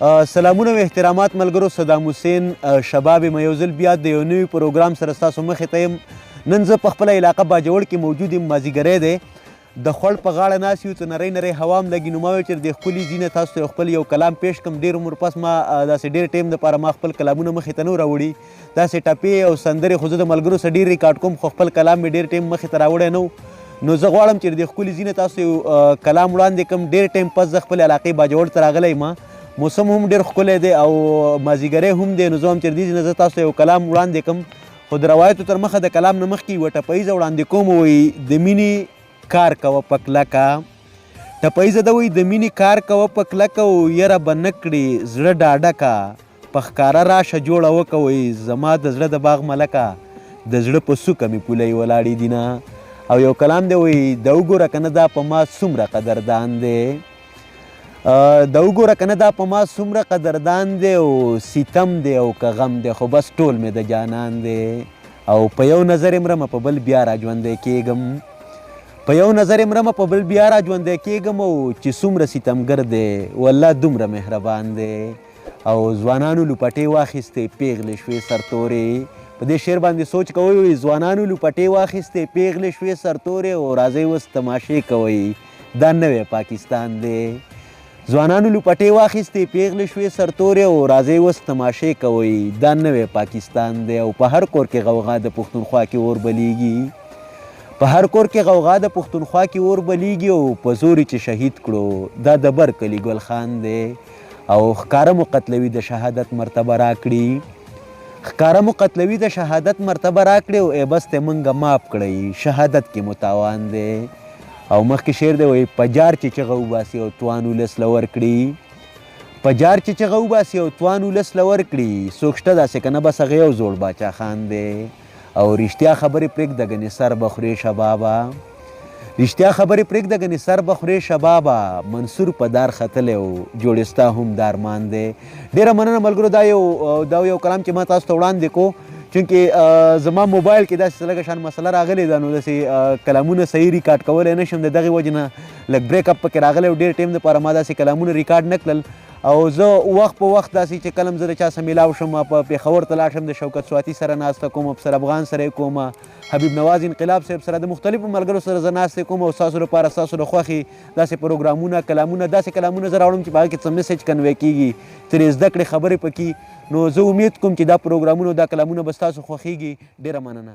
سلامونه او احترامات ملګرو، صدام حسین شباب یم یو ځل بیا د یو نوي پروګرام سره ستاسو مخې ته یم. نن زه په خپله علاقه باجوړ کې موجود یم. مازدیګری دی، د خوړ په غاړه ناست یو، څه نری نری هوا هم لګي. نو ما ویل چې د ښکلي ځینه تاسو ته خپل یو کلام پیش کړم. ډېر عمر پس ما داسې ډېر ټایم دپاره ما خپل کلامونه مخې ته نه راوړي. داسې ټپې او سندرې خو زه د ملګرو سره ډېر ریکارډ کوم، خو خپل کلام مې ډېر ټایم مخې ته راوړی نه و. نو زه غواړم چې د ښکلي ځینه تاسو یو کلام وړاندې کړم. ډېر ټایم پس زه خپل علاقې باجوړ ته راغلی یم. موسم هم ډېر ښکلی دی او مازدیګری هم دی. نو زه هم چې دې ځای نه زه تاسو ته یو کلام وړاندې کړم، خو د روایتو تر مخه د کلام نه مخکې یوه ټپهیزه وړاندې کوم. وایي د مینې کار کوه په کلکه، ټپهیزه ده وایي د مینې کار کوه په کلکه، او یره به نه کړي زړه ډاډه کا، په ښکاره راشه جوړه وکه. وایي زما د زړه د باغ ملکه، د زړه په څوکه مې پولۍ ولاړې دینه. او یو کلام دی وایي د وګوره که نه دا په ما څومره قدردان دی، د وګوره که نه دا په ما څومره قدردان دی، او ستم دی او که غم دی، خو بس ټول مې د جانان دی. او په یو نظر یې مرمه په بل بیا را ژوندی کېږم، په یو نظر یې مرمه په بل بیا را ژوندی کېږم. او چې څومره ستمګر دی والله دومره مهربان دی. او ځوانانو لوپټې واخیستې پیغلې شوې سرتورې. په دې شعر باندې سوچ کوئ. وایي ځوانانو لوپټې واخیستې پیغلې شوې سرتورې، او راځئ اوس تماشې کوئ دا نوی پاکستان دی. ځوانانو لوپټې واخیستې پیغلې شوې سرتورې، او راځئ اوس تماشې کوئ دا نوی پاکستان دی. او په هر کور کې غوغا د پښتونخوا کې اور بلیږي، په هر کور کې غوغا د پښتونخوا کې اور بلیږي. او په زور چې شهید کړو دا د بر کلي ګل خان دی. او ښکاره مو قتلوي د شهادت مرتبه راکړي، ښکاره مو قتلوي د شهادت مرتبه راکړي. او ای بس ته موږ ماف کړئ شهادت کې مو تاوان دی. او مخکې شعر دی وایي په جار چې چغه وباسي او توان ولس له ورکړي، په جار چې چغه وباسي او توان ولس له ورکړي. څوک شته داسې که نه بس هغه یو زوړ باچا خان دی. او رښتیا خبرې پرېږده ګنې سر به خورې شبابه، رښتیا خبرې پرېږده ګنې سر به خورې شبابه. منصور په دار ختلی او جوړستا هم دارمان دی. ډېره مننه ملګرو. دا یو کلام چې ما تاسو ته وړاندې کو، چونکې زما موبایل کې داسې لږه شان مسله راغلې ده، نو داسې کلامونه صحیح ریکارډ کولی نه شم. د دغې وجې نه لږ بریک اپ پکې راغلی او ډېر ټایم دپاره ما داسې کلامونه ریکارډ نه کړل. او زه وخت په وخت داسې چې کله زه د چا سره میلاو شم، په پېښور ته لاړ شم، د شوکت سواتي سره ناسته کوم، افسر افغان سره یې کوم، حبیب نواز انقلاب صاحب سره، د مختلفو ملګرو سره زه ناستې کوم. او ستاسو لپاره ستاسو د خوښې داسې پروګرامونه کلامونه داسې کلامونه زه راوړم چې په هغه کې څه میسج کنوی کېږي، ترې زده کړې خبرې پکې. نو زه امید کوم چې دا پروګرامونه دا کلامونه به ستاسو خوښیږي. ډېره مننه.